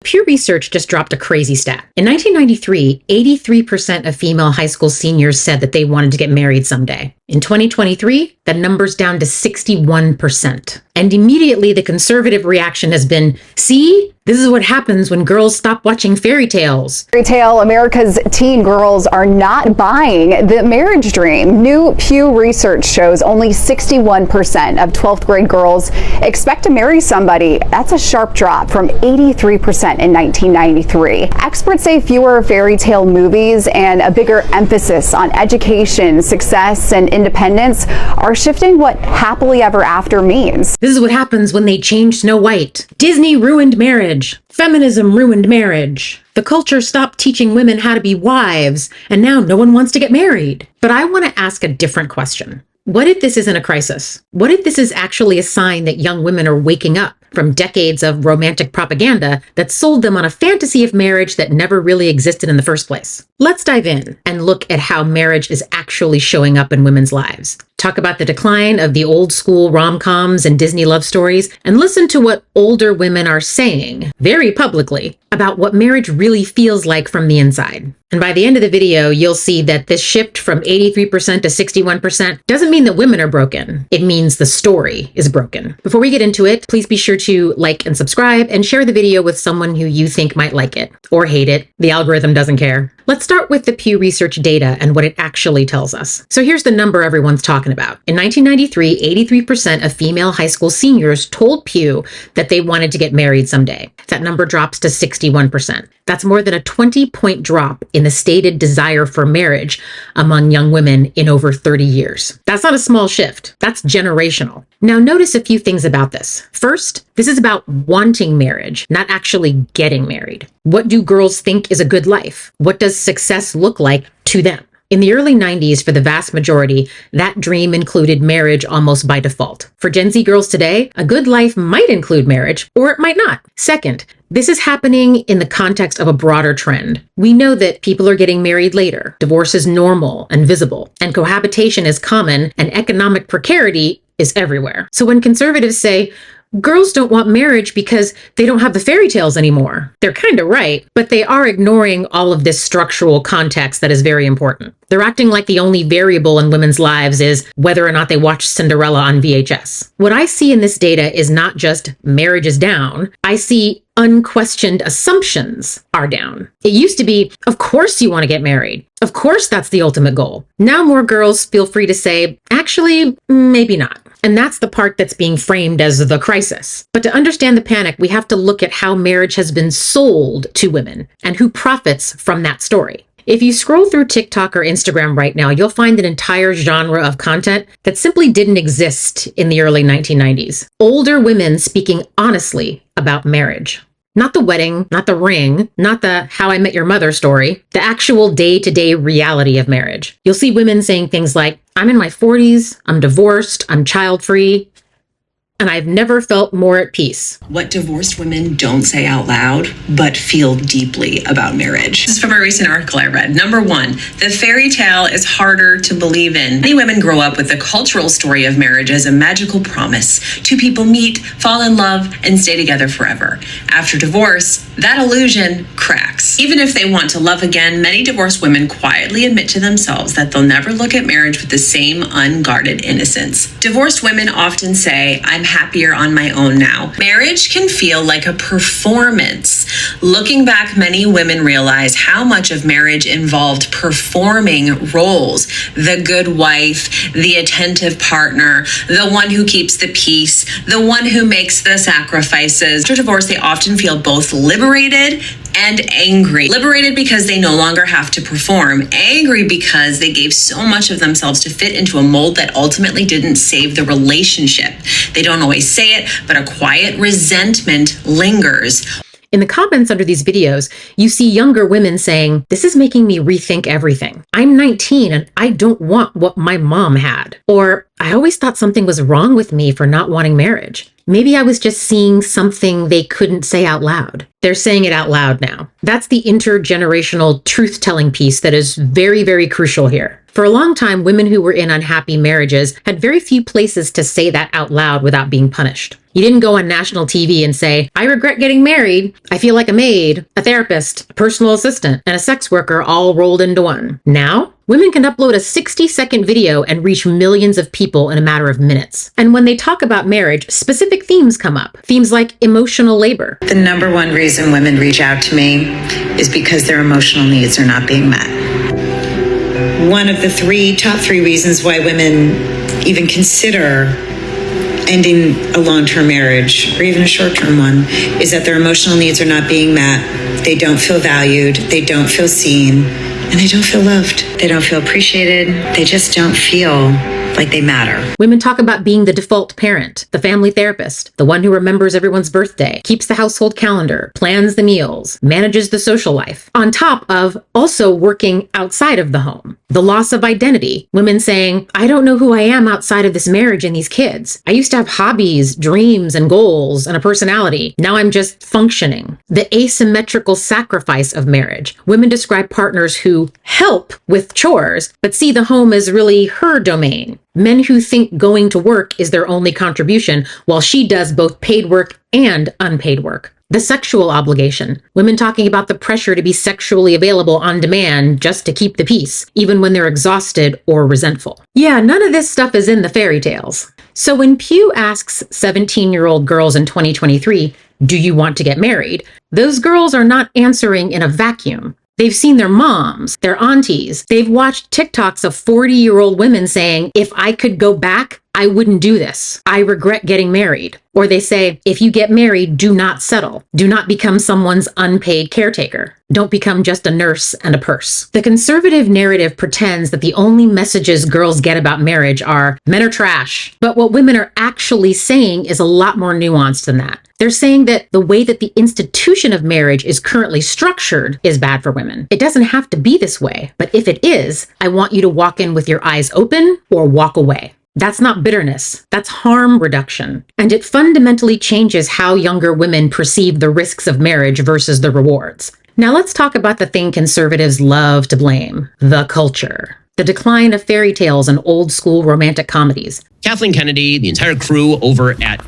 Pew Research just dropped a crazy stat. In 1993, 83% of female high school seniors said that they wanted to get married someday. In 2023, that number's down to 61%. And immediately the conservative reaction has been, see, this is what happens when girls stop watching fairy tales. Fairy tale, America's teen girls are not buying the marriage dream. New Pew Research shows only 61% of 12th grade girls expect to marry somebody. That's a sharp drop from 83% in 1993. Experts say fewer fairy tale movies and a bigger emphasis on education, success, and independence are shifting what happily ever after means. This is what happens when they change Snow White. Disney ruined marriage. Feminism ruined marriage. The culture stopped teaching women how to be wives, and now no one wants to get married. But I want to ask a different question. What if this isn't a crisis? What if this is actually a sign that young women are waking up from decades of romantic propaganda that sold them on a fantasy of marriage that never really existed in the first place? Let's dive in and look at how marriage is actually showing up in women's lives. Talk about the decline of the old school rom-coms and Disney love stories, and listen to what older women are saying, very publicly, about what marriage really feels like from the inside. And by the end of the video, you'll see that this shift from 83% to 61% doesn't mean that women are broken. It means the story is broken. Before we get into it, please be sure to like and subscribe and share the video with someone who you think might like it or hate it. The algorithm doesn't care. Let's start with the Pew Research data and what it actually tells us. So here's the number everyone's talking about. In 1993, 83% of female high school seniors told Pew that they wanted to get married someday. That number drops to 61%. That's more than a 20-point drop in the stated desire for marriage among young women in over 30 years. That's not a small shift. That's generational. Now notice a few things about this. First, this is about wanting marriage, not actually getting married. What do girls think is a good life? What does success look like to them? In the early 90s, for the vast majority, that dream included marriage almost by default. For Gen Z girls today, a good life might include marriage, or it might not. Second, this is happening in the context of a broader trend. We know that people are getting married later, divorce is normal and visible, and cohabitation is common, and economic precarity is everywhere. So when conservatives say, girls don't want marriage because they don't have the fairy tales anymore, they're kind of right, but they are ignoring all of this structural context that is very important. They're acting like the only variable in women's lives is whether or not they watch Cinderella on VHS. What I see in this data is not just marriage is down. I see unquestioned assumptions are down. It used to be, of course you want to get married. Of course that's the ultimate goal. Now more girls feel free to say, actually, maybe not. And that's the part that's being framed as the crisis. But to understand the panic, we have to look at how marriage has been sold to women and who profits from that story. If you scroll through TikTok or Instagram right now, you'll find an entire genre of content that simply didn't exist in the early 1990s. Older women speaking honestly about marriage. Not the wedding, not the ring, not the how I met your mother story, the actual day-to-day reality of marriage. You'll see women saying things like, I'm in my 40s, I'm divorced, I'm child-free, and I've never felt more at peace. What divorced women don't say out loud, but feel deeply about marriage. This is from a recent article I read. Number one, the fairy tale is harder to believe in. Many women grow up with the cultural story of marriage as a magical promise. Two people meet, fall in love, and stay together forever. After divorce, that illusion cracks. Even if they want to love again, many divorced women quietly admit to themselves that they'll never look at marriage with the same unguarded innocence. Divorced women often say, I'm happier on my own now. Marriage can feel like a performance. Looking back, many women realize how much of marriage involved performing roles. The good wife, the attentive partner, the one who keeps the peace, the one who makes the sacrifices. After divorce, they often feel both liberated and angry. Liberated because they no longer have to perform. Angry because they gave so much of themselves to fit into a mold that ultimately didn't save the relationship. They don't always say it, but a quiet resentment lingers. In the comments under these videos, you see younger women saying, this is making me rethink everything. I'm 19 and I don't want what my mom had. Or, I always thought something was wrong with me for not wanting marriage. Maybe I was just seeing something they couldn't say out loud. They're saying it out loud now. That's the intergenerational truth-telling piece that is very, very crucial here. For a long time, women who were in unhappy marriages had very few places to say that out loud without being punished. You didn't go on national TV and say, I regret getting married. I feel like a maid, a therapist, a personal assistant, and a sex worker all rolled into one. Now, women can upload a 60-second video and reach millions of people in a matter of minutes. And when they talk about marriage, specific themes come up. Themes like emotional labor. The number one reason women reach out to me is because their emotional needs are not being met. One of the top three reasons why women even consider ending a long-term marriage or even a short-term one is that their emotional needs are not being met. They don't feel valued. They don't feel seen. And they don't feel loved. They don't feel appreciated. They just don't feel like they matter. Women talk about being the default parent, the family therapist, the one who remembers everyone's birthday, keeps the household calendar, plans the meals, manages the social life, on top of also working outside of the home. The loss of identity. Women saying, I don't know who I am outside of this marriage and these kids. I used to have hobbies, dreams, and goals, and a personality. Now I'm just functioning. The asymmetrical sacrifice of marriage. Women describe partners who help with chores, but see the home as really her domain. Men who think going to work is their only contribution, while she does both paid work and unpaid work. The sexual obligation. Women talking about the pressure to be sexually available on demand just to keep the peace, even when they're exhausted or resentful. Yeah, none of this stuff is in the fairy tales. So when Pew asks 17-year-old girls in 2023, do you want to get married? Those girls are not answering in a vacuum. They've seen their moms, their aunties. They've watched TikToks of 40-year-old women saying, if I could go back, I wouldn't do this. I regret getting married. Or they say, if you get married, do not settle. Do not become someone's unpaid caretaker. Don't become just a nurse and a purse. The conservative narrative pretends that the only messages girls get about marriage are, men are trash. But what women are actually saying is a lot more nuanced than that. They're saying that the way that the institution of marriage is currently structured is bad for women. It doesn't have to be this way, but if it is, I want you to walk in with your eyes open or walk away. That's not bitterness. That's harm reduction. And it fundamentally changes how younger women perceive the risks of marriage versus the rewards. Now let's talk about the thing conservatives love to blame, the culture. The decline of fairy tales and old school romantic comedies. Kathleen Kennedy, the entire crew over at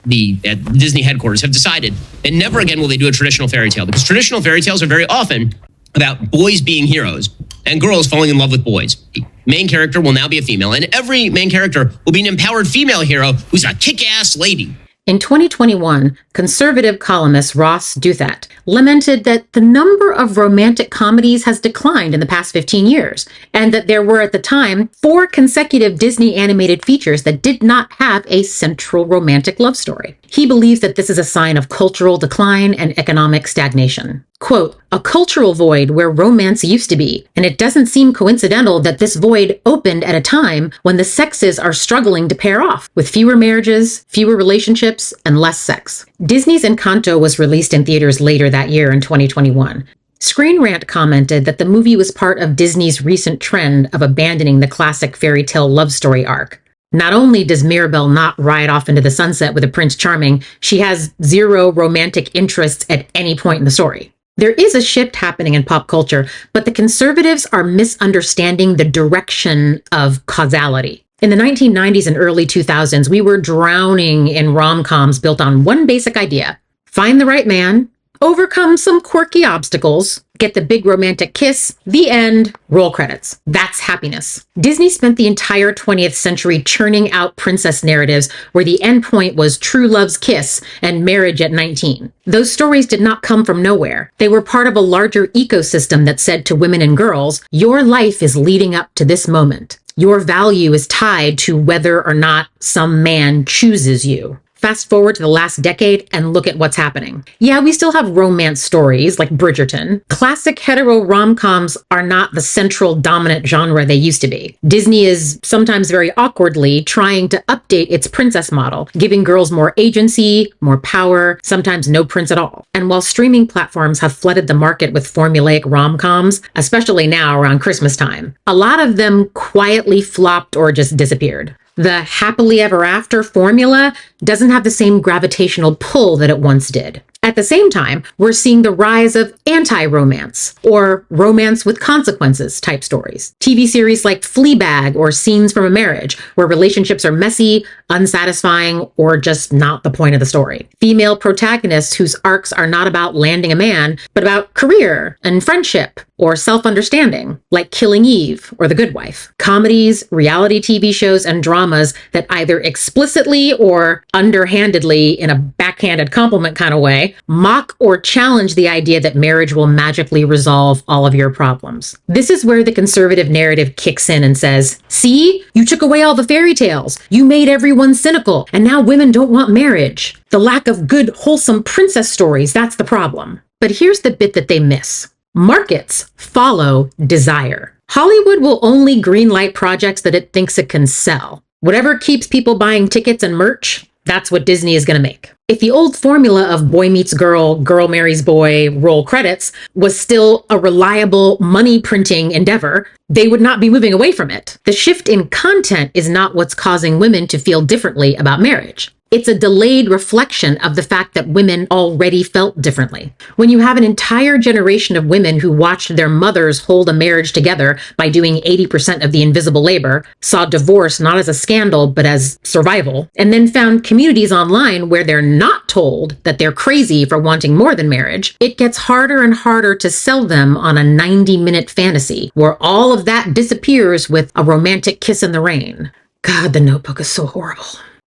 Disney headquarters have decided that never again will they do a traditional fairy tale, because traditional fairy tales are very often about boys being heroes and girls falling in love with boys. The main character will now be a female, and every main character will be an empowered female hero who's a kick-ass lady. In 2021, conservative columnist Ross Douthat lamented that the number of romantic comedies has declined in the past 15 years, and that there were at the time 4 consecutive Disney animated features that did not have a central romantic love story. He believes that this is a sign of cultural decline and economic stagnation. Quote, a cultural void where romance used to be, and it doesn't seem coincidental that this void opened at a time when the sexes are struggling to pair off, with fewer marriages, fewer relationships, and less sex. Disney's Encanto was released in theaters later that year in 2021. Screen Rant commented that the movie was part of Disney's recent trend of abandoning the classic fairy tale love story arc. Not only does Mirabelle not ride off into the sunset with a Prince Charming, she has 0 romantic interests at any point in the story. There is a shift happening in pop culture, but the conservatives are misunderstanding the direction of causality. In the 1990s and early 2000s, we were drowning in rom-coms built on one basic idea. Find the right man, overcome some quirky obstacles, get the big romantic kiss, the end, roll credits. That's happiness. Disney spent the entire 20th century churning out princess narratives where the end point was true love's kiss and marriage at 19. Those stories did not come from nowhere. They were part of a larger ecosystem that said to women and girls, your life is leading up to this moment. Your value is tied to whether or not some man chooses you. Fast forward to the last decade and look at what's happening. Yeah, we still have romance stories like Bridgerton. Classic hetero rom-coms are not the central dominant genre they used to be. Disney is sometimes very awkwardly trying to update its princess model, giving girls more agency, more power, sometimes no prince at all. And while streaming platforms have flooded the market with formulaic rom-coms, especially now around Christmas time, a lot of them quietly flopped or just disappeared. The happily ever after formula doesn't have the same gravitational pull that it once did. At the same time, we're seeing the rise of anti-romance or romance with consequences type stories. TV series like Fleabag or Scenes from a Marriage, where relationships are messy, unsatisfying, or just not the point of the story. Female protagonists whose arcs are not about landing a man, but about career and friendship or self-understanding, like Killing Eve or The Good Wife. Comedies, reality TV shows, and dramas that either explicitly or underhandedly, in a backhanded compliment kind of way, mock or challenge the idea that marriage will magically resolve all of your problems. This is where the conservative narrative kicks in and says, see, you took away all the fairy tales, you made everyone cynical, and now women don't want marriage. The lack of good, wholesome princess stories, that's the problem. But here's the bit that they miss. Markets follow desire. Hollywood will only greenlight projects that it thinks it can sell. Whatever keeps people buying tickets and merch, that's what Disney is going to make. If the old formula of boy meets girl, girl marries boy, roll credits was still a reliable money printing endeavor, they would not be moving away from it. The shift in content is not what's causing women to feel differently about marriage. It's a delayed reflection of the fact that women already felt differently. When you have an entire generation of women who watched their mothers hold a marriage together by doing 80% of the invisible labor, saw divorce not as a scandal but as survival, and then found communities online where they're not told that they're crazy for wanting more than marriage, it gets harder and harder to sell them on a 90-minute fantasy where all of that disappears with a romantic kiss in the rain. God, The Notebook is so horrible.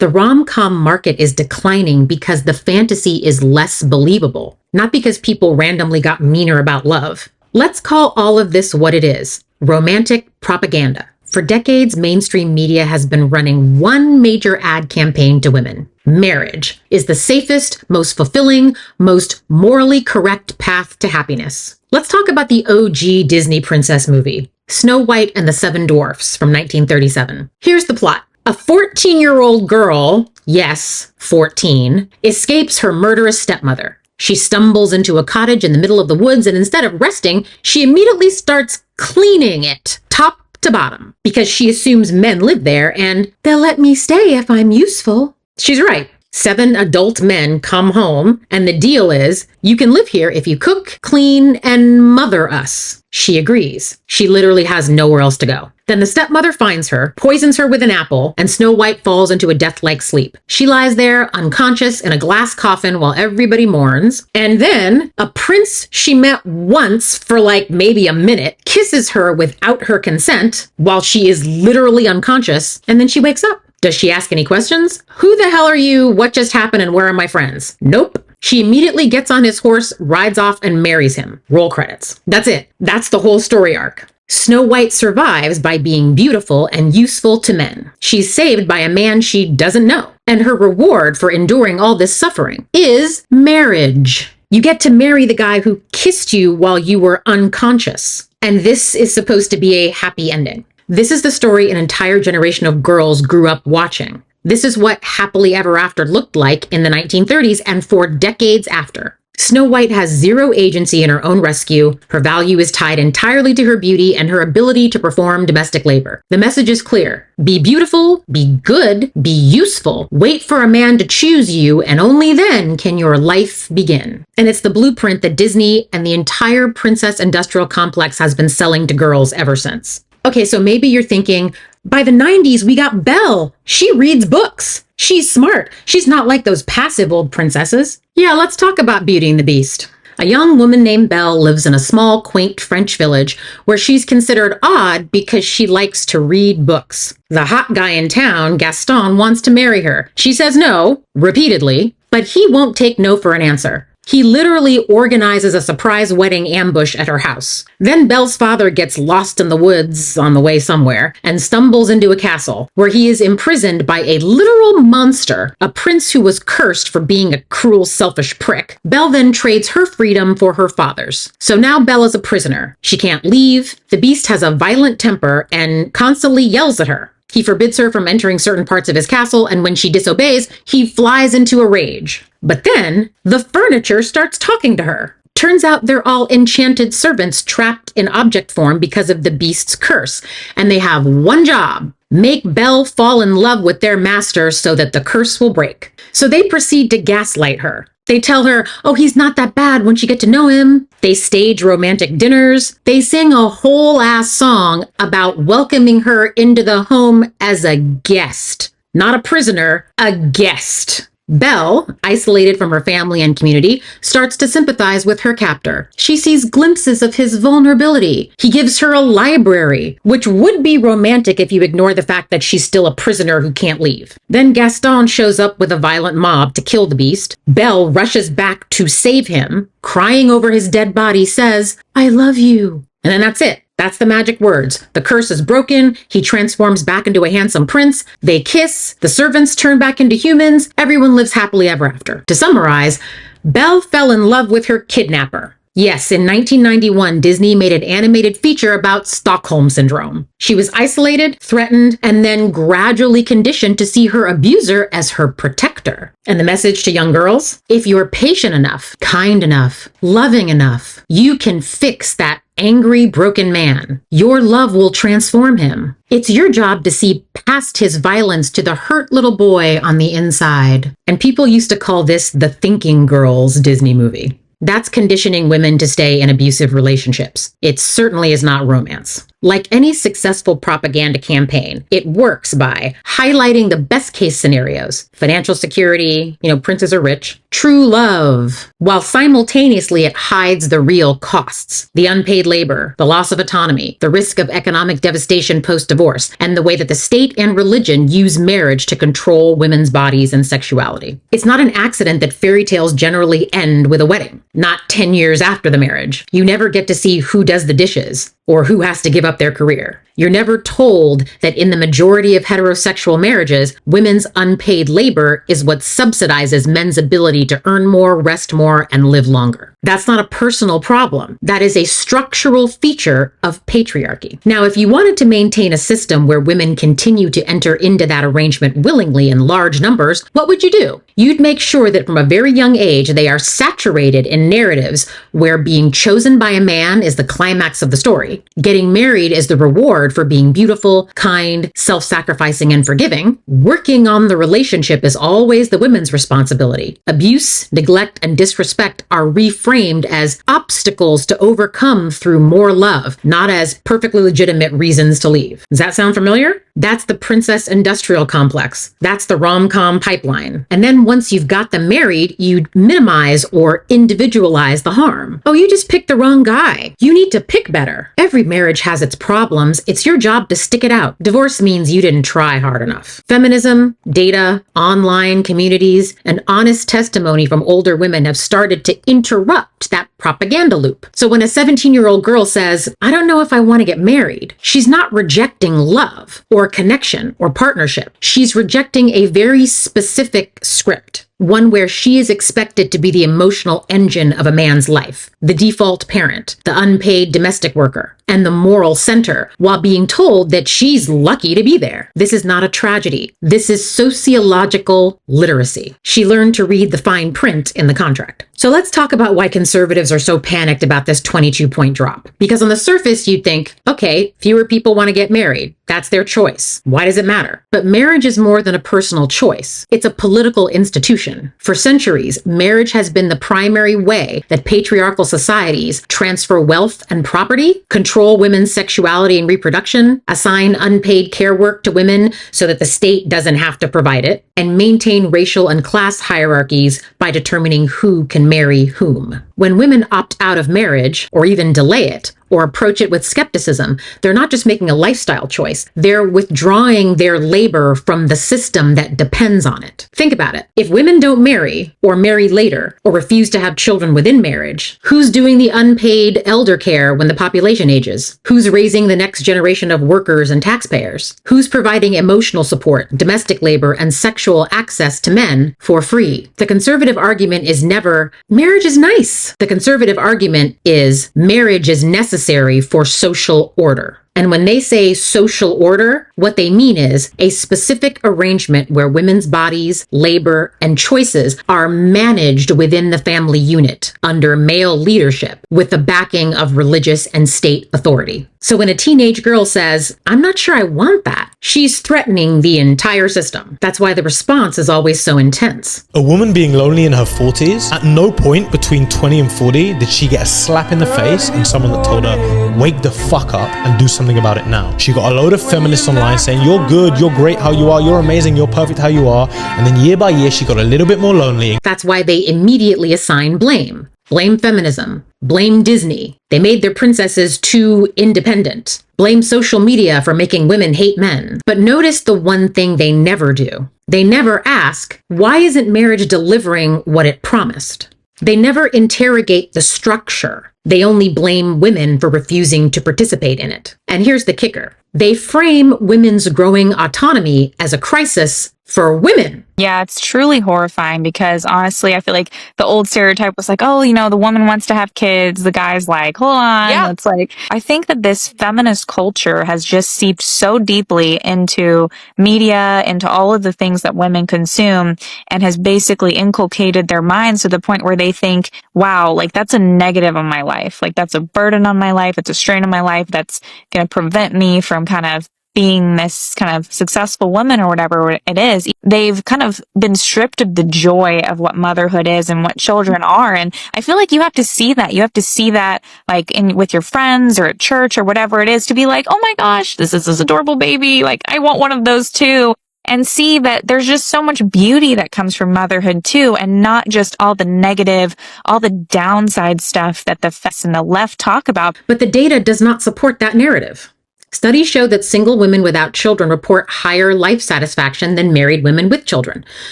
The rom-com market is declining because the fantasy is less believable, not because people randomly got meaner about love. Let's call all of this what it is: romantic propaganda. For decades, mainstream media has been running one major ad campaign to women. Marriage is the safest, most fulfilling, most morally correct path to happiness. Let's talk about the OG Disney princess movie, Snow White and the Seven Dwarfs from 1937. Here's the plot. A 14-year-old girl, yes, 14, escapes her murderous stepmother. She stumbles into a cottage in the middle of the woods, and instead of resting, she immediately starts cleaning it, top to bottom, because she assumes men live there and they'll let me stay if I'm useful. She's right. 7 adult men come home, and the deal is, you can live here if you cook, clean, and mother us. She agrees. She literally has nowhere else to go. Then the stepmother finds her, poisons her with an apple, and Snow White falls into a death-like sleep. She lies there, unconscious, in a glass coffin while everybody mourns. And then a prince she met once for like maybe a minute kisses her without her consent while she is literally unconscious, and then she wakes up. Does she ask any questions? Who the hell are you? What just happened? And where are my friends? Nope. She immediately gets on his horse, rides off, and marries him. Roll credits. That's it. That's the whole story arc. Snow White survives by being beautiful and useful to men. She's saved by a man she doesn't know. And her reward for enduring all this suffering is marriage. You get to marry the guy who kissed you while you were unconscious. And this is supposed to be a happy ending. This is the story an entire generation of girls grew up watching. This is what happily ever after looked like in the 1930s and for decades after. Snow White has zero agency in her own rescue. Her value is tied entirely to her beauty and her ability to perform domestic labor. The message is clear. Be beautiful, be good, be useful. Wait for a man to choose you, and only then can your life begin. And it's the blueprint that Disney and the entire princess industrial complex has been selling to girls ever since. Okay, so maybe you're thinking, by the 90s, we got Belle. She reads books. She's smart. She's not like those passive old princesses. Yeah, let's talk about Beauty and the Beast. A young woman named Belle lives in a small, quaint French village where she's considered odd because she likes to read books. The hot guy in town, Gaston, wants to marry her. She says no, repeatedly, but he won't take no for an answer. He literally organizes a surprise wedding ambush at her house. Then Belle's father gets lost in the woods on the way somewhere and stumbles into a castle where he is imprisoned by a literal monster, a prince who was cursed for being a cruel, selfish prick. Belle then trades her freedom for her father's. So now Belle is a prisoner. She can't leave. The beast has a violent temper and constantly yells at her. He forbids her from entering certain parts of his castle, and when she disobeys, he flies into a rage. But then, the furniture starts talking to her. Turns out they're all enchanted servants trapped in object form because of the beast's curse, and they have one job: make Belle fall in love with their master so that the curse will break. So they proceed to gaslight her. They tell her, oh, he's not that bad once you get to know him. They stage romantic dinners. They sing a whole ass song about welcoming her into the home as a guest. not a prisoner, a guest. Belle, isolated from her family and community, starts to sympathize with her captor. She sees glimpses of his vulnerability. He gives her a library, which would be romantic if you ignore the fact that she's still a prisoner who can't leave. Then Gaston shows up with a violent mob to kill the beast. Belle rushes back to save him, crying over his dead body, says, "I love you." And then that's it. That's the magic words. The curse is broken. He transforms back into a handsome prince. They kiss. The servants turn back into humans. Everyone lives happily ever after. To summarize, Belle fell in love with her kidnapper. Yes, in 1991, Disney made an animated feature about Stockholm Syndrome. She was isolated, threatened, and then gradually conditioned to see her abuser as her protector. And the message to young girls? If you're patient enough, kind enough, loving enough, you can fix that angry, broken man. Your love will transform him. It's your job to see past his violence to the hurt little boy on the inside. And people used to call this the Thinking Girls Disney movie. That's conditioning women to stay in abusive relationships. It certainly is not romance. Like any successful propaganda campaign, it works by highlighting the best case scenarios, financial security, princes are rich, true love, while simultaneously it hides the real costs, the unpaid labor, the loss of autonomy, the risk of economic devastation post-divorce, and the way that the state and religion use marriage to control women's bodies and sexuality. It's not an accident that fairy tales generally end with a wedding, not 10 years after the marriage. You never get to see who does the dishes or who has to give up their career. You're never told that in the majority of heterosexual marriages, women's unpaid labor is what subsidizes men's ability to earn more, rest more, and live longer. That's not a personal problem. That is a structural feature of patriarchy. Now, if you wanted to maintain a system where women continue to enter into that arrangement willingly in large numbers, what would you do? You'd make sure that from a very young age, they are saturated in narratives where being chosen by a man is the climax of the story. Getting married is the reward for being beautiful, kind, self-sacrificing, and forgiving. Working on the relationship is always the women's responsibility. Abuse, neglect, and disrespect are reframed as obstacles to overcome through more love, not as perfectly legitimate reasons to leave. Does that sound familiar? That's the princess industrial complex. That's the rom-com pipeline. And then once you've got them married, you minimize or individualize the harm. Oh, you just picked the wrong guy. You need to pick better. Every marriage has its problems. It's your job to stick it out. Divorce means you didn't try hard enough. Feminism, data, online communities, and honest testimony from older women have started to interrupt that propaganda loop. So when a 17-year-old girl says, "I don't know if I want to get married," she's not rejecting love or connection or partnership. She's rejecting a very specific script. One where she is expected to be the emotional engine of a man's life, the default parent, the unpaid domestic worker, and the moral center, while being told that she's lucky to be there. This is not a tragedy. This is sociological literacy. She learned to read the fine print in the contract. So let's talk about why conservatives are so panicked about this 22-point drop. Because on the surface, you'd think, okay, fewer people want to get married. That's their choice. Why does it matter? But marriage is more than a personal choice. It's a political institution. For centuries, marriage has been the primary way that patriarchal societies transfer wealth and property, control women's sexuality and reproduction, assign unpaid care work to women so that the state doesn't have to provide it, and maintain racial and class hierarchies by determining who can marry whom. When women opt out of marriage, or even delay it, or approach it with skepticism, they're not just making a lifestyle choice. They're withdrawing their labor from the system that depends on it. Think about it. If women don't marry, or marry later, or refuse to have children within marriage, who's doing the unpaid elder care when the population ages? Who's raising the next generation of workers and taxpayers? Who's providing emotional support, domestic labor, and sexual access to men for free? The conservative argument is never, marriage is nice. The conservative argument is, marriage is necessary for social order. And when they say social order, what they mean is a specific arrangement where women's bodies, labor, and choices are managed within the family unit under male leadership with the backing of religious and state authority. So when a teenage girl says, I'm not sure I want that, she's threatening the entire system. That's why the response is always so intense. A woman being lonely in her 40s, at no point between 20 and 40 did she get a slap in the face and someone that told her, wake the fuck up and do something about it now. She got a load of feminists online saying, you're good, you're great how you are, you're amazing, you're perfect how you are. And then year by year, she got a little bit more lonely. That's why they immediately assign blame. Blame feminism. Blame Disney. They made their princesses too independent. Blame social media for making women hate men. But notice the one thing they never do. They never ask, why isn't marriage delivering what it promised? They never interrogate the structure. They only blame women for refusing to participate in it. And here's the kicker. They frame women's growing autonomy as a crisis for women. Yeah, it's truly horrifying because honestly, I feel like the old stereotype was like, oh, the woman wants to have kids. The guy's like, hold on. Yeah. It's like, I think that this feminist culture has just seeped so deeply into media, into all of the things that women consume, and has basically inculcated their minds to the point where they think, wow, like that's a negative on my life. Like that's a burden on my life. It's a strain on my life that's going to prevent me from kind of being this kind of successful woman or whatever it is. They've kind of been stripped of the joy of what motherhood is and what children are. And I feel like you have to see that. You have to see that like with your friends or at church or whatever it is to be like, oh my gosh, this is this adorable baby. Like I want one of those too. And see that there's just so much beauty that comes from motherhood too, and not just all the negative, all the downside stuff that the feminists and the left talk about. But the data does not support that narrative. Studies show that single women without children report higher life satisfaction than married women with children.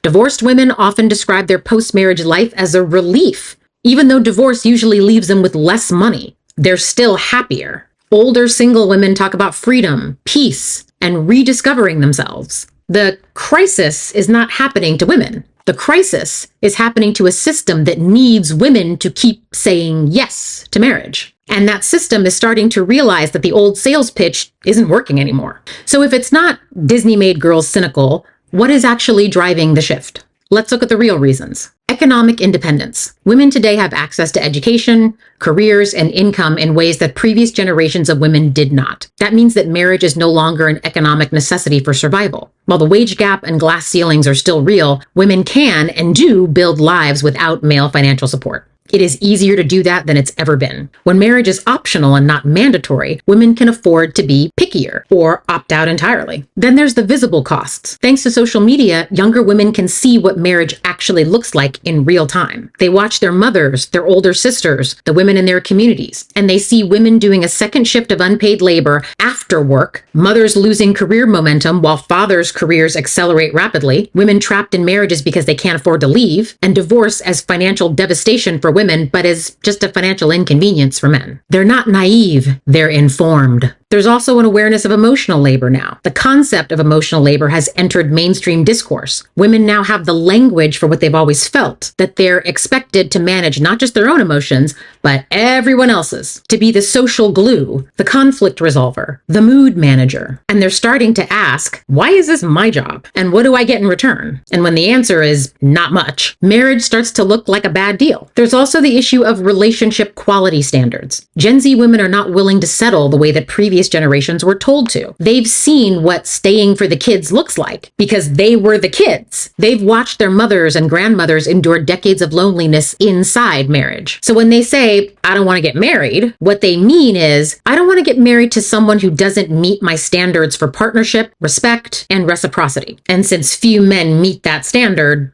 Divorced women often describe their post-marriage life as a relief. Even though divorce usually leaves them with less money, they're still happier. Older single women talk about freedom, peace, and rediscovering themselves. The crisis is not happening to women. The crisis is happening to a system that needs women to keep saying yes to marriage. And that system is starting to realize that the old sales pitch isn't working anymore. So if it's not Disney made girls cynical, what is actually driving the shift? Let's look at the real reasons. Economic independence. Women today have access to education, careers, and income in ways that previous generations of women did not. That means that marriage is no longer an economic necessity for survival. While the wage gap and glass ceilings are still real, women can and do build lives without male financial support. It is easier to do that than it's ever been. When marriage is optional and not mandatory, women can afford to be pickier or opt out entirely. Then there's the visible costs. Thanks to social media, younger women can see what marriage actually looks like in real time. They watch their mothers, their older sisters, the women in their communities, and they see women doing a second shift of unpaid labor after work, mothers losing career momentum while fathers' careers accelerate rapidly, women trapped in marriages because they can't afford to leave, and divorce as financial devastation for women, but as just a financial inconvenience for men. They're not naive, they're informed. There's also an awareness of emotional labor now. The concept of emotional labor has entered mainstream discourse. Women now have the language for what they've always felt, that they're expected to manage not just their own emotions, but everyone else's, to be the social glue, the conflict resolver, the mood manager. And they're starting to ask, why is this my job? And what do I get in return? And when the answer is not much, marriage starts to look like a bad deal. There's also the issue of relationship quality standards. Gen Z women are not willing to settle the way that previous generations were told to. They've seen what staying for the kids looks like because they were the kids. They've watched their mothers and grandmothers endure decades of loneliness inside marriage. So when they say, I don't want to get married, what they mean is, I don't want to get married to someone who doesn't meet my standards for partnership, respect, and reciprocity. And since few men meet that standard,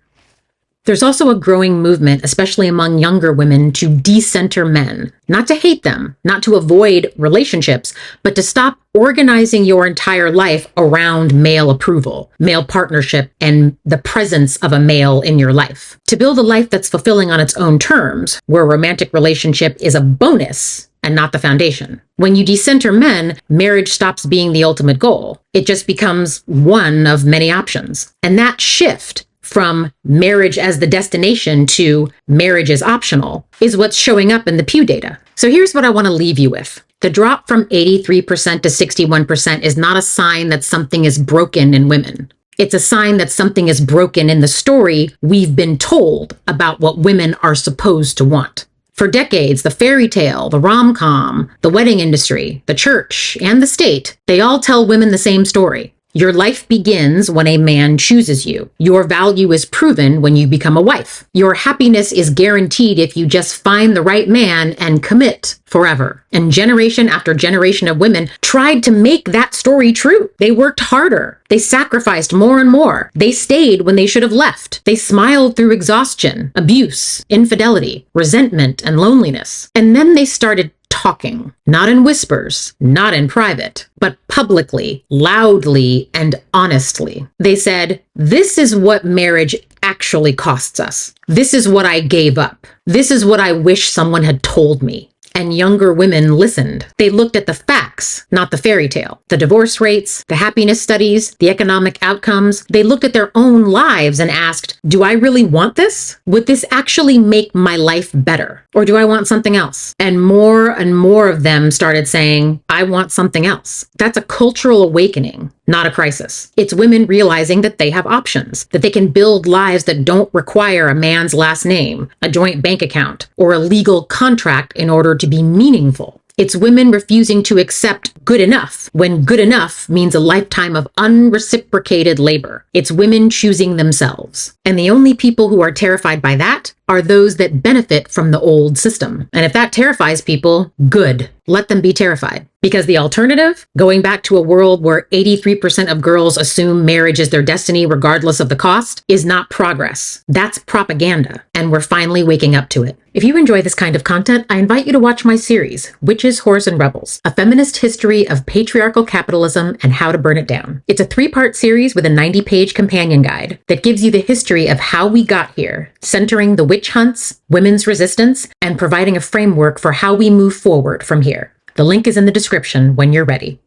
there's also a growing movement, especially among younger women, to decenter men. Not to hate them, not to avoid relationships, but to stop organizing your entire life around male approval, male partnership, and the presence of a male in your life. To build a life that's fulfilling on its own terms, where a romantic relationship is a bonus and not the foundation. When you decenter men, marriage stops being the ultimate goal. It just becomes one of many options. And that shift from marriage as the destination to marriage is optional is what's showing up in the Pew data. So here's what I want to leave you with. The drop from 83% to 61% is not a sign that something is broken in women. It's a sign that something is broken in the story we've been told about what women are supposed to want. For decades, the fairy tale, the rom-com, the wedding industry, the church, and the state, they all tell women the same story. Your life begins when a man chooses you. Your value is proven when you become a wife. Your happiness is guaranteed if you just find the right man and commit forever. And generation after generation of women tried to make that story true. They worked harder. They sacrificed more and more. They stayed when they should have left. They smiled through exhaustion, abuse, infidelity, resentment, and loneliness. And then they started talking, not in whispers, not in private, but publicly, loudly, and honestly. They said, "This is what marriage actually costs us. This is what I gave up. This is what I wish someone had told me." And younger women listened. They looked at the facts, not the fairy tale. The divorce rates, the happiness studies, the economic outcomes. They looked at their own lives and asked, do I really want this? Would this actually make my life better? Or do I want something else? And more of them started saying, I want something else. That's a cultural awakening, not a crisis. It's women realizing that they have options, that they can build lives that don't require a man's last name, a joint bank account, or a legal contract in order to be meaningful. It's women refusing to accept good enough when good enough means a lifetime of unreciprocated labor. It's women choosing themselves. And the only people who are terrified by that are those that benefit from the old system. And if that terrifies people, good. Let them be terrified. Because the alternative, going back to a world where 83% of girls assume marriage is their destiny regardless of the cost, is not progress. That's propaganda. And we're finally waking up to it. If you enjoy this kind of content, I invite you to watch my series, Witches, Whores, and Rebels, a feminist history of patriarchal capitalism and how to burn it down. It's a 3-part series with a 90-page companion guide that gives you the history of how we got here, centering the witch hunts, women's resistance, and providing a framework for how we move forward from here. The link is in the description when you're ready.